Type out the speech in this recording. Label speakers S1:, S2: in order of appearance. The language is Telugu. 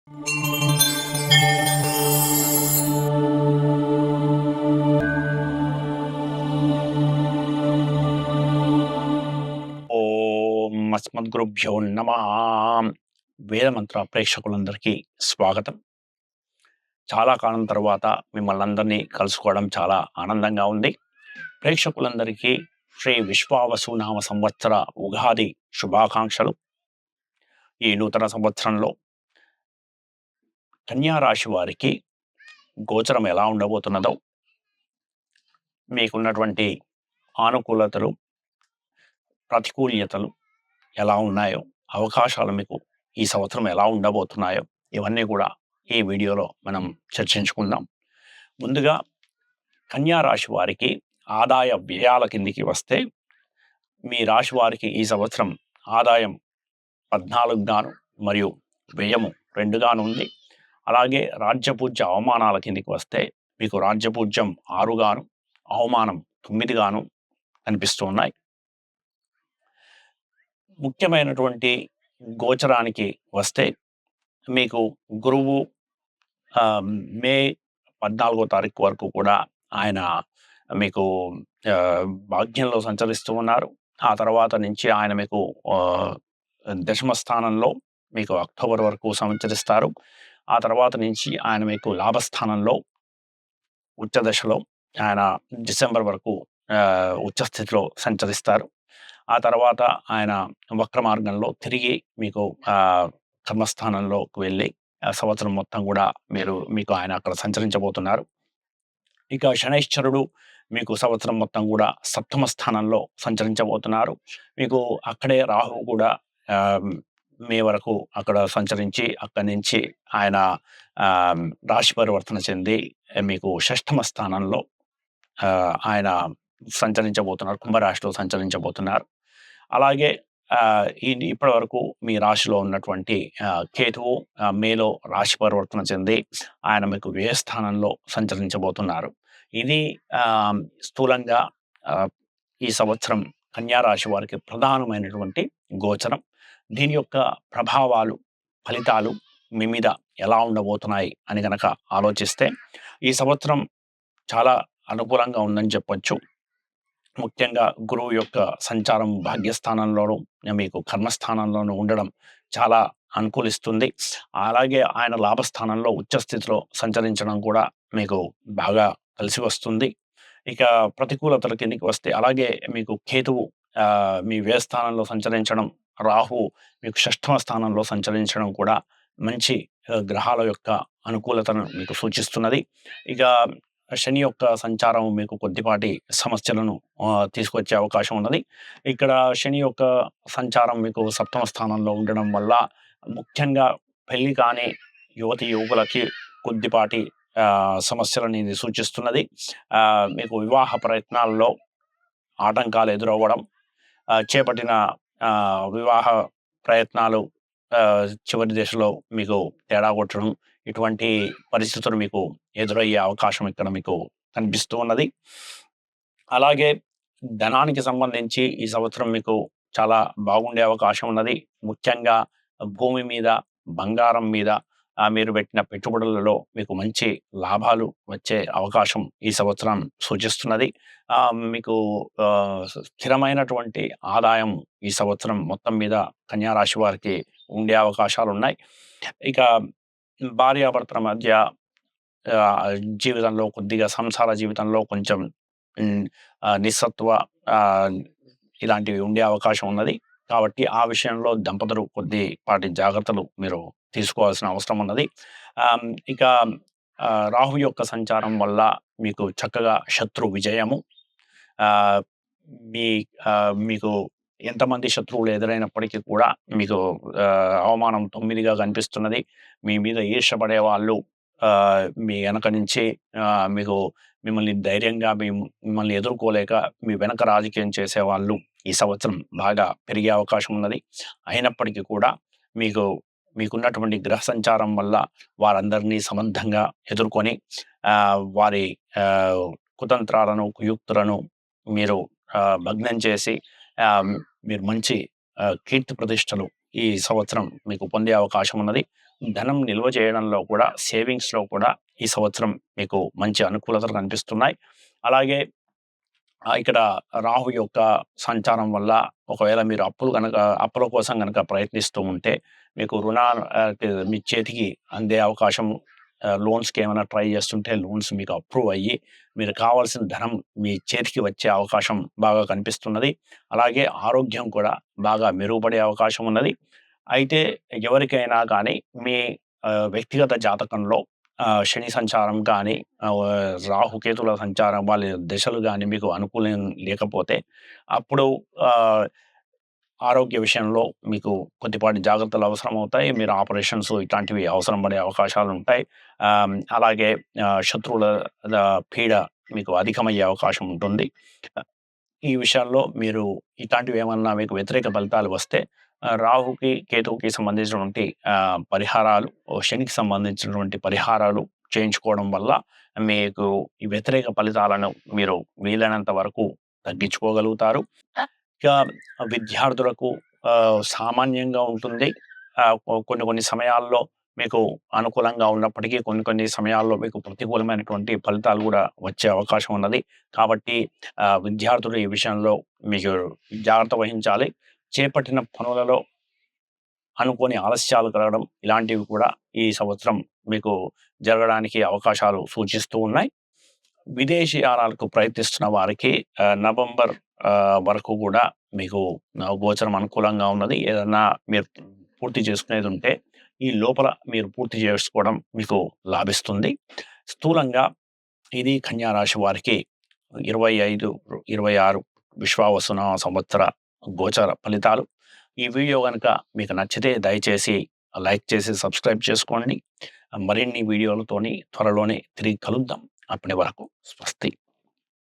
S1: ఓం అస్మద్గురుభ్యో నమః. వేదమంత్ర ప్రేక్షకులందరికీ స్వాగతం. చాలా కాలం తర్వాత మిమ్మల్ని అందరినీ కలుసుకోవడం చాలా ఆనందంగా ఉంది. ప్రేక్షకులందరికీ శ్రీ విశ్వావసునామ సంవత్సర ఉగాది శుభాకాంక్షలు. ఈ నూతన సంవత్సరంలో కన్యా రాశి వారికి గోచరం ఎలా ఉండబోతున్నదో, మీకున్నటువంటి ఆనుకూలతలు, ప్రతికూల్యతలు ఎలా ఉన్నాయో, అవకాశాలు మీకు ఈ సంవత్సరం ఎలా ఉండబోతున్నాయో, ఇవన్నీ కూడా ఈ వీడియోలో మనం చర్చించుకుందాం. ముందుగా కన్యా రాశి వారికి ఆదాయ వ్యయాల కిందికి వస్తే, మీ రాశి వారికి ఈ సంవత్సరం ఆదాయం 14 గాను మరియు వ్యయము 2 గాను ఉంది. అలాగే రాజ్యపూజ్య అవమానాల కిందికి వస్తే మీకు రాజ్యపూజ్యం 6 గాను, అవమానం 9 గాను కనిపిస్తూ ఉన్నాయి. ముఖ్యమైనటువంటి గోచరానికి వస్తే, మీకు గురువు మే 14వ తారీఖు వరకు కూడా ఆయన మీకు భాగ్యంలో సంచరిస్తూ ఉన్నారు. ఆ తర్వాత నుంచి ఆయన మీకు దశమ స్థానంలో మీకు అక్టోబర్ వరకు సంచరిస్తారు. ఆ తర్వాత నుంచి ఆయన మీకు లాభస్థానంలో ఉచ్చ దశలో ఆయన డిసెంబర్ వరకు ఉచ్చస్థితిలో సంచరిస్తారు. ఆ తర్వాత ఆయన వక్ర మార్గంలో తిరిగి మీకు కర్మస్థానంలోకి వెళ్ళి సంవత్సరం మొత్తం కూడా మీకు ఆయన అక్కడ సంచరించబోతున్నారు. ఇక శనైశ్చరుడు మీకు సంవత్సరం మొత్తం కూడా సప్తమ స్థానంలో సంచరించబోతున్నారు. మీకు అక్కడే రాహువు కూడా మే వరకు అక్కడ సంచరించి, అక్కడి నుంచి ఆయన రాశి పరివర్తన చెంది మీకు షష్ఠమ స్థానంలో ఆయన సంచరించబోతున్నారు, కుంభరాశిలో సంచరించబోతున్నారు. అలాగే ఇప్పటి వరకు మీ రాశిలో ఉన్నటువంటి కేతువు మేలో రాశి పరివర్తన చెంది ఆయన మీకు వ్యయస్థానంలో సంచరించబోతున్నారు. ఇది స్థూలంగా ఈ సంవత్సరం కన్యా రాశి వారికి ప్రధానమైనటువంటి గోచరం. దీని యొక్క ప్రభావాలు, ఫలితాలు మీ మీద ఎలా ఉండబోతున్నాయి అని కనుక ఆలోచిస్తే, ఈ సంవత్సరం చాలా అనుకూలంగా ఉందని చెప్పొచ్చు. ముఖ్యంగా గురువు యొక్క సంచారం భాగ్యస్థానంలోనూ మీకు కర్మస్థానంలోనూ ఉండడం చాలా అనుకూలిస్తుంది. అలాగే ఆయన లాభస్థానంలో ఉచ్చస్థితిలో సంచరించడం కూడా మీకు బాగా కలిసి వస్తుంది. ఇక ప్రతికూలతల కిందికి వస్తే, అలాగే మీకు కేతువు మీ వ్యయస్థానంలో సంచరించడం, రాహు మీకు షష్ఠమ స్థానంలో సంచరించడం కూడా మంచి గ్రహాల యొక్క అనుకూలతను మీకు సూచిస్తున్నది. ఇక శని యొక్క సంచారం మీకు కొద్దిపాటి సమస్యలను తీసుకొచ్చే అవకాశం ఉన్నది. ఇక్కడ శని యొక్క సంచారం మీకు సప్తమ స్థానంలో ఉండడం వల్ల ముఖ్యంగా పెళ్లి కాని యువతి యువకులకి కొద్దిపాటి సమస్యలను ఇది సూచిస్తున్నది. మీకు వివాహ ప్రయత్నాల్లో ఆటంకాలు ఎదురవ్వడం, చేపట్టిన వివాహ ప్రయత్నాలు చివరి దశలో మీకు తేడా కొట్టడం, ఇటువంటి పరిస్థితులు మీకు ఎదురయ్యే అవకాశం ఇక్కడ మీకు కనిపిస్తూ ఉన్నది. అలాగే ధనానికి సంబంధించి ఈ సంవత్సరం మీకు చాలా బాగుండే అవకాశం ఉన్నది. ముఖ్యంగా భూమి మీద, బంగారం మీద మీరు పెట్టిన పెట్టుబడులలో మీకు మంచి లాభాలు వచ్చే అవకాశం ఈ సంవత్సరం సూచిస్తున్నది. మీకు స్థిరమైనటువంటి ఆదాయం ఈ సంవత్సరం మొత్తం మీద కన్యా రాశి వారికి ఉండే అవకాశాలు ఉన్నాయి. ఇక భార్యాభర్తల మధ్య జీవితంలో కొద్దిగా సంసార జీవితంలో కొంచెం నిస్సత్వ ఇలాంటివి ఉండే అవకాశం ఉన్నది. కాబట్టి ఆ విషయంలో దంపతులు కొద్దిపాటి జాగ్రత్తలు మీరు తీసుకోవాల్సిన అవసరం ఉన్నది. ఇక రాహు యొక్క సంచారం వల్ల మీకు చక్కగా శత్రు విజయము, మీకు ఎంతమంది శత్రువులు ఎదురైనప్పటికీ కూడా మీకు అవమానం 9గా కనిపిస్తున్నది. మీ మీద ఈర్ష్యపడే వాళ్ళు మీ వెనక నుంచి మిమ్మల్ని ధైర్యంగా మిమ్మల్ని ఎదుర్కోలేక మీ వెనక రాజకీయం చేసేవాళ్ళు ఈ సంవత్సరం బాగా పెరిగే అవకాశం ఉన్నది. అయినప్పటికీ కూడా మీకున్నటువంటి గ్రహ సంచారం వల్ల వారందరినీ సమర్థంగా ఎదుర్కొని వారి కుతంత్రాలను, కుయుక్తులను మీరు భగ్నం చేసి మీరు మంచి కీర్తి ప్రతిష్టలు ఈ సంవత్సరం మీకు పొందే అవకాశం ఉన్నది. ధనం నిల్వ చేయడంలో కూడా, సేవింగ్స్‌లో కూడా ఈ సంవత్సరం మీకు మంచి అనుకూలతలు కనిపిస్తున్నాయి. అలాగే ఇక్కడ రాహు యొక్క సంచారం వల్ల ఒకవేళ మీరు అప్పుల కోసం గనక ప్రయత్నిస్తూ ఉంటే మీకు మీ చేతికి అందే అవకాశం, లోన్స్‌కి ఏమైనా ట్రై చేస్తుంటే లోన్స్ మీకు అప్రూవ్ అయ్యి మీరు కావాల్సిన ధనం మీ చేతికి వచ్చే అవకాశం బాగా కనిపిస్తున్నది. అలాగే ఆరోగ్యం కూడా బాగా మెరుగుపడే అవకాశం ఉన్నది. అయితే ఎవరికైనా కానీ మీ వ్యక్తిగత జాతకంలో శని సంచారం కానీ, రాహుకేతుల సంచారం వాళ్ళ దశలు గాని మీకు అనుకూలం లేకపోతే అప్పుడు ఆరోగ్య విషయంలో మీకు కొద్దిపాటి జాగ్రత్తలు అవసరమవుతాయి. మీరు ఆపరేషన్స్ ఇట్లాంటివి అవసరం పడే అవకాశాలుంటాయి. అలాగే శత్రువుల పీడ మీకు అధికమయ్యే అవకాశం ఉంటుంది. ఈ విషయాల్లో మీరు ఇట్లాంటివేమన్నా మీకు వ్యతిరేక ఫలితాలు వస్తే రాహుకి, కేతువుకి సంబంధించినటువంటి పరిహారాలు, శనికి సంబంధించినటువంటి పరిహారాలు చేయించుకోవడం వల్ల మీకు ఈ వ్యతిరేక ఫలితాలను మీరు వీలైనంత వరకు తగ్గించుకోగలుగుతారు. ఇక విద్యార్థులకు సామాన్యంగా ఉంటుంది. కొన్ని సమయాల్లో మీకు అనుకూలంగా ఉన్నప్పటికీ కొన్ని సమయాల్లో మీకు ప్రతికూలమైనటువంటి ఫలితాలు కూడా వచ్చే అవకాశం ఉన్నది. కాబట్టి విద్యార్థులు ఈ విషయంలో మీకు జాగ్రత్త వహించాలి. చేపట్టిన పనులలో అనుకోని ఆలస్యాలు కలగడం ఇలాంటివి కూడా ఈ సంవత్సరం మీకు జరగడానికి అవకాశాలు సూచిస్తూ ఉన్నాయి. విదేశీయానాలకు ప్రయత్నిస్తున్న వారికి నవంబర్ వరకు కూడా మీకు గోచరం అనుకూలంగా ఉన్నది. ఏదన్నా మీరు పూర్తి చేసుకునేది ఉంటే ఈ లోపల మీరు పూర్తి చేసుకోవడం మీకు లాభిస్తుంది. స్థూలంగా ఇది కన్యా రాశి వారికి 25, 26 విశ్వావసునామ సంవత్సర గోచర ఫలితాలు. ఈ వీడియో గనుక మీకు నచ్చితే దయచేసి లైక్ చేసి సబ్స్క్రైబ్ చేసుకోండి. మరిన్ని వీడియోలతోని త్వరలోనే తిరిగి కలుద్దాం. అప్పటి వరకు స్వస్తి.